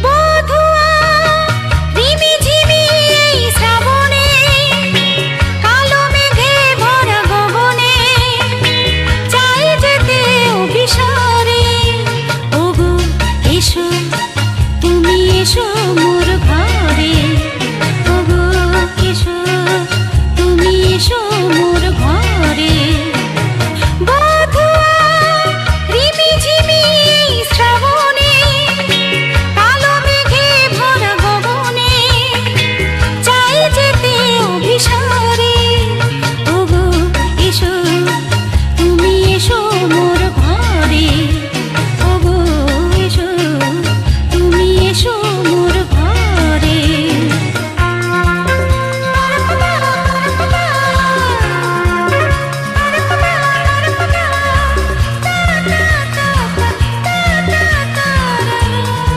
বধুয়া রিমিঝিমি এই শ্রাবণে, কালো মেঘে ভরা গগনে, চাই যেতে অভিসারে। ওগো এসো, তুমি এসো।